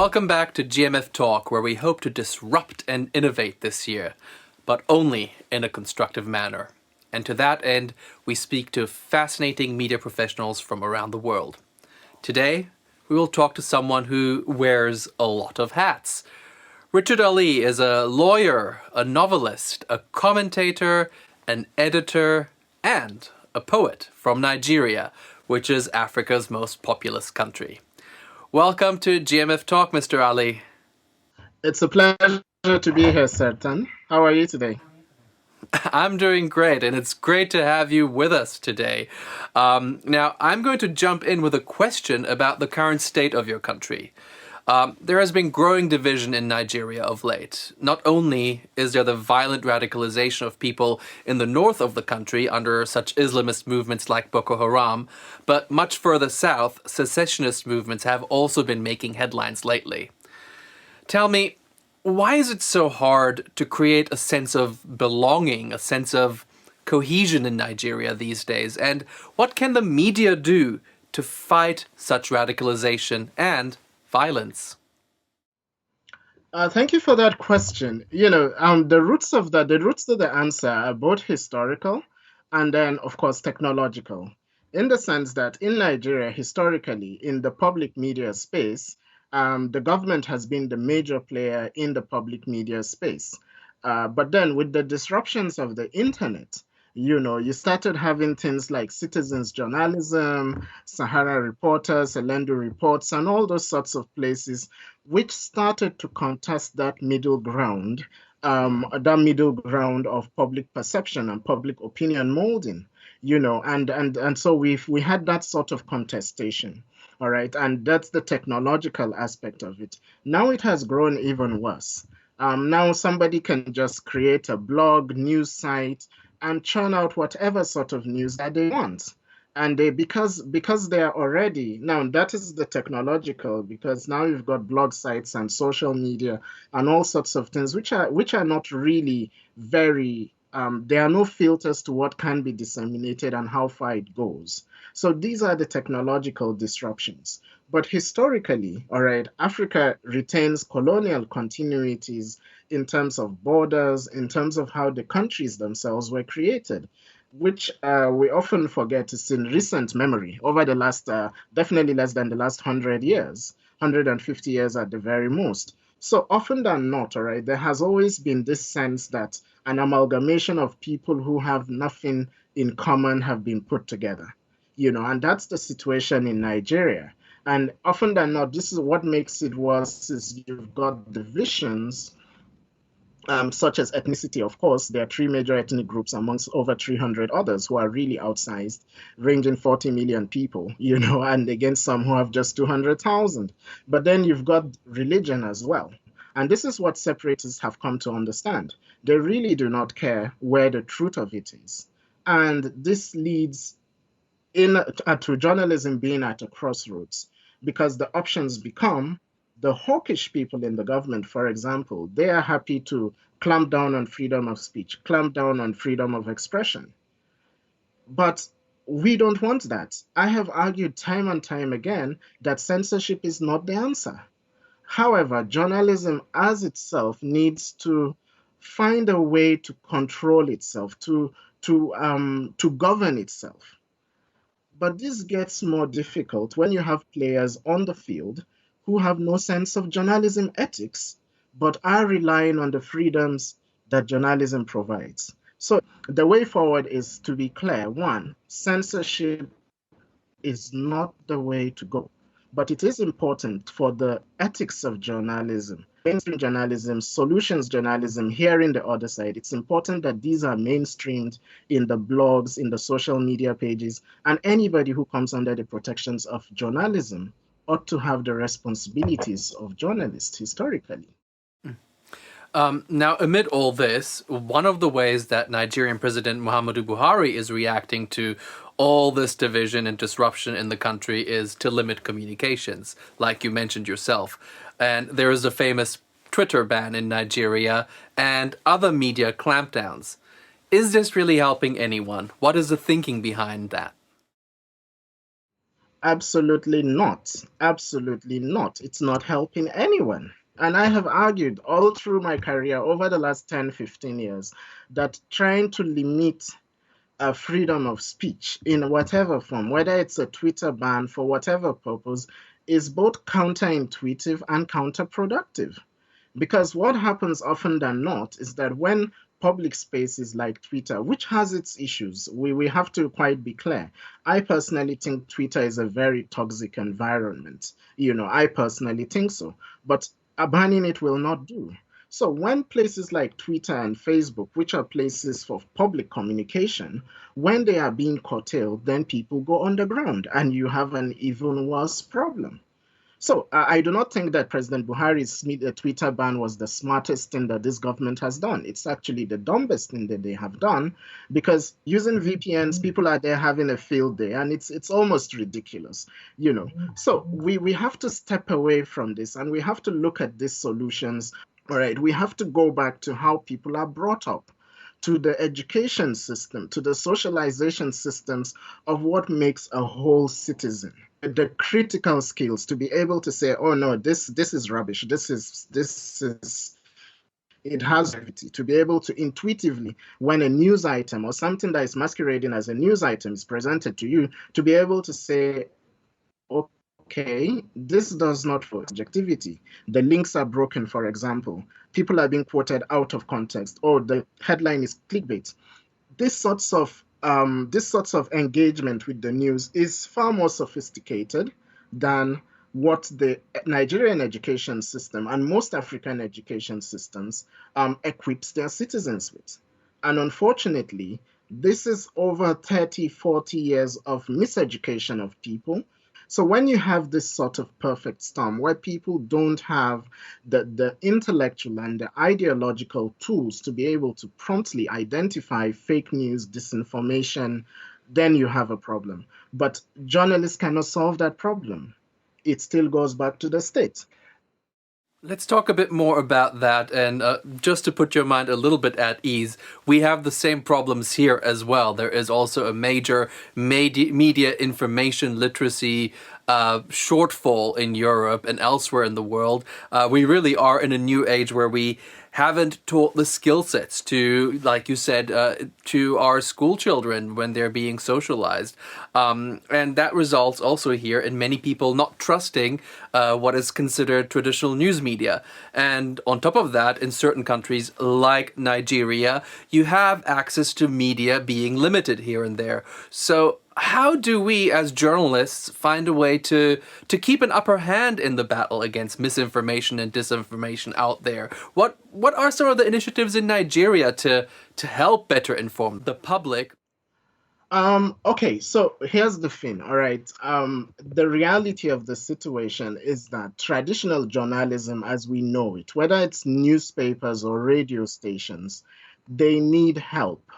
Welcome back to GMF Talk, where we hope to disrupt and innovate this year, but only in a constructive manner. And to that end, we speak to fascinating media professionals from around the world. Today, we will talk to someone who wears a lot of hats. Richard Ali is a lawyer, a novelist, a commentator, an editor, and a poet from Nigeria, which is Africa's most populous country. Welcome to GMF Talk, Mr. Ali. It's a pleasure to be here, Sertan. How are you today? I'm doing great, and it's great to have you with us today. Now, I'm going to jump in with a question about the current state of your country. There has been growing division in Nigeria of late. Not only is there the violent radicalization of people in the north of the country under such Islamist movements like Boko Haram, but much further south, secessionist movements have also been making headlines lately. Tell me, why is it so hard to create a sense of belonging, a sense of cohesion in Nigeria these days? And what can the media do to fight such radicalization and violence? Thank you for that question. The roots to the answer are both historical and then, of course, technological. In the sense that in Nigeria, historically, in the public media space, the government has been the major player in the public media space. But then, with the disruptions of the internet, you started having things like citizens journalism, Sahara Reporters, Elendo Reports, and all those sorts of places, which started to contest that middle ground of public perception and public opinion molding, and so we had that sort of contestation. All right, and that's the technological aspect of it. Now it has grown even worse. Now somebody can just create a blog, news site, and churn out whatever sort of news that they want. And because they are already now that is the technological, because now you've got blog sites and social media and all sorts of things which are not really very there are no filters to what can be disseminated and how far it goes. So these are the technological disruptions. But historically, all right, Africa retains colonial continuities in terms of borders, in terms of how the countries themselves were created, which we often forget is in recent memory over the last, definitely less than the last 100 years, 150 years at the very most. So often than not, all right, there has always been this sense that an amalgamation of people who have nothing in common have been put together, and that's the situation in Nigeria. And often than not, this is what makes it worse is you've got divisions such as ethnicity. Of course, there are three major ethnic groups amongst over 300 others who are really outsized, ranging 40 million people, and against some who have just 200,000. But then you've got religion as well. And this is what separatists have come to understand. They really do not care where the truth of it is. And this leads to journalism being at a crossroads, because the options become the hawkish people in the government, for example. They are happy to clamp down on freedom of speech, clamp down on freedom of expression. But we don't want that. I have argued time and time again that censorship is not the answer. However, journalism as itself needs to find a way to control itself, to govern itself. But this gets more difficult when you have players on the field who have no sense of journalism ethics, but are relying on the freedoms that journalism provides. So the way forward is to be clear. One, censorship is not the way to go, but it is important for the ethics of journalism, mainstream journalism, solutions journalism, hearing the other side. It's important that these are mainstreamed in the blogs, in the social media pages, and anybody who comes under the protections of journalism ought to have the responsibilities of journalists historically. Now, amid all this, one of the ways that Nigerian President Muhammadu Buhari is reacting to all this division and disruption in the country is to limit communications, like you mentioned yourself. And there is a famous Twitter ban in Nigeria and other media clampdowns. Is this really helping anyone? What is the thinking behind that? Absolutely not. Absolutely not. It's not helping anyone. And I have argued all through my career over the last 10, 15 years that trying to limit freedom of speech in whatever form, whether it's a Twitter ban for whatever purpose, is both counterintuitive and counterproductive. Because what happens often than not is that when public spaces like Twitter, which has its issues, we have to quite be clear. I personally think Twitter is a very toxic environment. I personally think so. But banning it will not do. So when places like Twitter and Facebook, which are places for public communication, when they are being curtailed, then people go underground and you have an even worse problem. So I do not think that President Buhari's Twitter ban was the smartest thing that this government has done. It's actually the dumbest thing that they have done because using VPNs, people are there having a field day, and it's almost ridiculous, you know. So we have to step away from this and we have to look at these solutions. All right, we have to go back to how people are brought up, to the education system, to the socialization systems of what makes a whole citizen, the critical skills to be able to say, oh no, this is rubbish, this is it has gravity, to be able to intuitively, when a news item or something that is masquerading as a news item is presented to you, to be able to say, okay, this does not for subjectivity. The links are broken, for example. People are being quoted out of context, or the headline is clickbait. This sorts of engagement with the news is far more sophisticated than what the Nigerian education system and most African education systems equips their citizens with. And unfortunately, this is over 30, 40 years of miseducation of people. So when you have this sort of perfect storm where people don't have the intellectual and the ideological tools to be able to promptly identify fake news, disinformation, then you have a problem. But journalists cannot solve that problem. It still goes back to the state. Let's talk a bit more about that. And just to put your mind a little bit at ease, we have the same problems here as well. There is also a major media information literacy shortfall in Europe and elsewhere in the world. We really are in a new age where we haven't taught the skill sets to, like you said, to our school children when they're being socialized. And that results also here in many people not trusting what is considered traditional news media. And on top of that, in certain countries like Nigeria, you have access to media being limited here and there. So how do we as journalists find a way to keep an upper hand in the battle against misinformation and disinformation out there? What are some of the initiatives in Nigeria to help better inform the public? Okay, so here's the thing, all right. The reality of the situation is that traditional journalism, as we know it, whether it's newspapers or radio stations, they need help.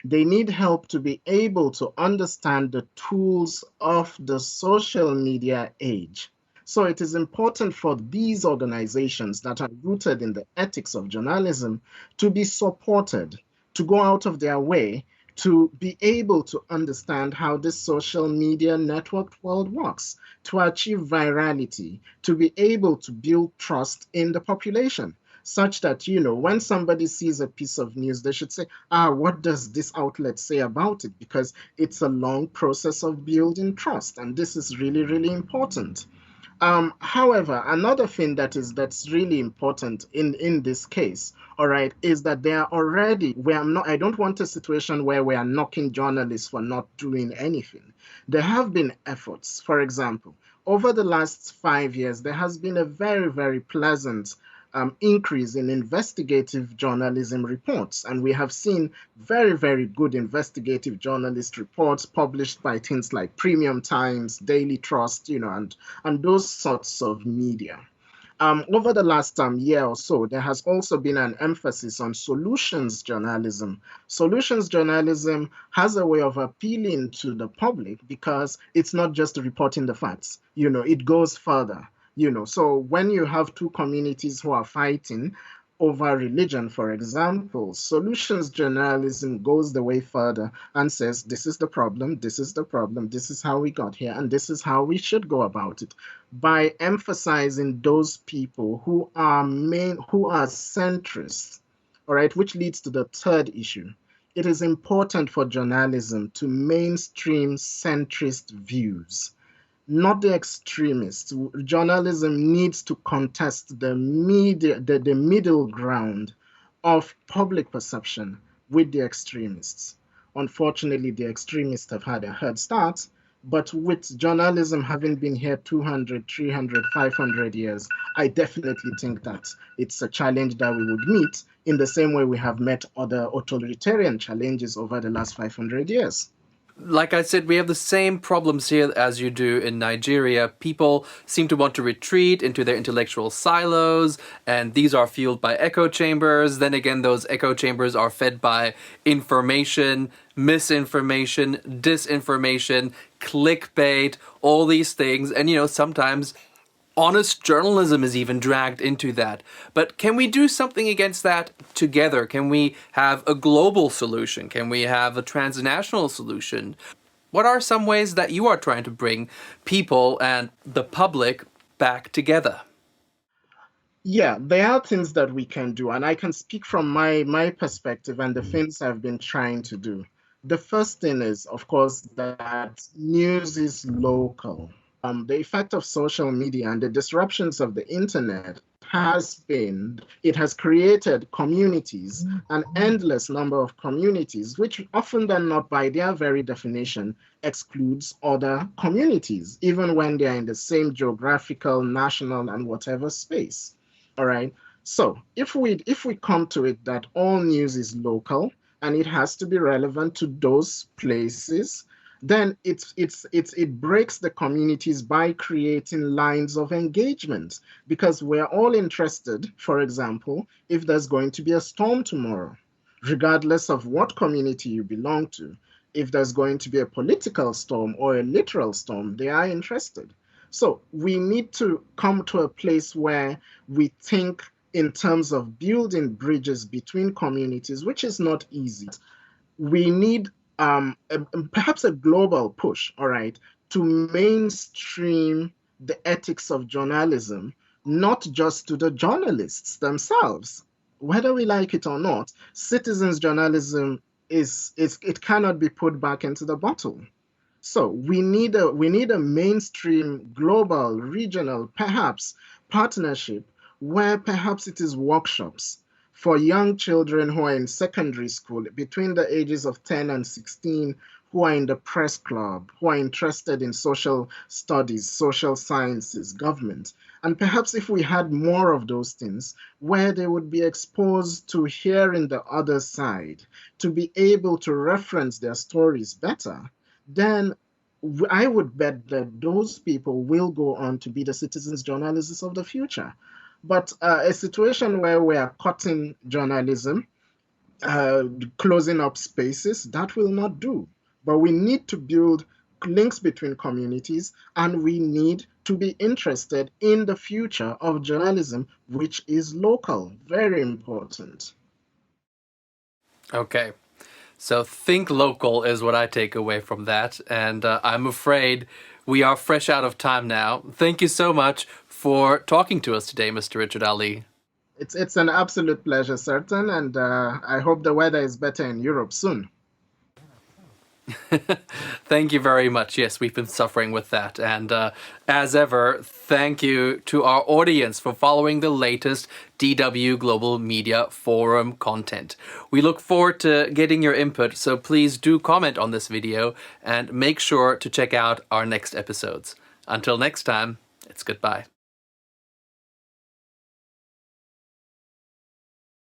They need help to be able to understand the tools of the social media age. So it is important for these organizations that are rooted in the ethics of journalism to be supported, to go out of their way to be able to understand how this social media networked world works, to achieve virality, to be able to build trust in the population, such that, when somebody sees a piece of news, they should say, what does this outlet say about it? Because it's a long process of building trust, and this is really, really important. However, another thing that's really important in this case, all right, is that they are already we are not. I don't want a situation where we are knocking journalists for not doing anything. There have been efforts. For example, over the last 5 years, there has been a very, very pleasant increase in investigative journalism reports. And we have seen very, very good investigative journalist reports published by things like Premium Times, Daily Trust, and those sorts of media. Over the last year or so, there has also been an emphasis on solutions journalism. Solutions journalism has a way of appealing to the public because it's not just reporting the facts. It goes further. So when you have two communities who are fighting, over religion, for example. Solutions journalism goes the way further and says, this is the problem, this is the problem, this is how we got here, and this is how we should go about it. By emphasizing those people who are centrists, all right, which leads to the third issue. It is important for journalism to mainstream centrist views, not the extremists. Journalism needs to contest the middle ground of public perception with the extremists. Unfortunately, the extremists have had a head start, but with journalism having been here 200, 300, 500 years, I definitely think that it's a challenge that we would meet in the same way we have met other authoritarian challenges over the last 500 years. Like I said, we have the same problems here as you do in Nigeria. People seem to want to retreat into their intellectual silos, and these are fueled by echo chambers. Then again, those echo chambers are fed by information, misinformation, disinformation, clickbait, all these things. And, sometimes honest journalism is even dragged into that. But can we do something against that together? Can we have a global solution? Can we have a transnational solution? What are some ways that you are trying to bring people and the public back together? Yeah, there are things that we can do, and I can speak from my perspective and the things I've been trying to do. The first thing is, of course, that news is local. The effect of social media and the disruptions of the internet it has created communities, an endless number of communities, which often than not, by their very definition, excludes other communities, even when they're in the same geographical, national, and whatever space. All right. So if we come to it that all news is local and it has to be relevant to those places, then it breaks the communities by creating lines of engagement because we're all interested, for example, if there's going to be a storm tomorrow, regardless of what community you belong to. If there's going to be a political storm or a literal storm, they are interested. So we need to come to a place where we think in terms of building bridges between communities, which is not easy. We need perhaps a global push, all right, to mainstream the ethics of journalism, not just to the journalists themselves. Whether we like it or not, citizens journalism it cannot be put back into the bottle. So we need a mainstream, global, regional, perhaps partnership where perhaps it is workshops for young children who are in secondary school between the ages of 10 and 16 who are in the press club, who are interested in social studies, social sciences, government. And perhaps if we had more of those things where they would be exposed to hearing the other side, to be able to reference their stories better, then I would bet that those people will go on to be the citizens journalists of the future. But a situation where we are cutting journalism, uh, closing up spaces, that will not do. But we need to build links between communities and we need to be interested in the future of journalism, which is local. Very important. Okay. So think local is what I take away from that. And I'm afraid we are fresh out of time now. Thank you so much for talking to us today, Mr. Richard Ali. It's an absolute pleasure, certain, and I hope the weather is better in Europe soon. Thank you very much. Yes, we've been suffering with that. And as ever, thank you to our audience for following the latest DW Global Media Forum content. We look forward to getting your input, so please do comment on this video and make sure to check out our next episodes. Until next time, it's goodbye.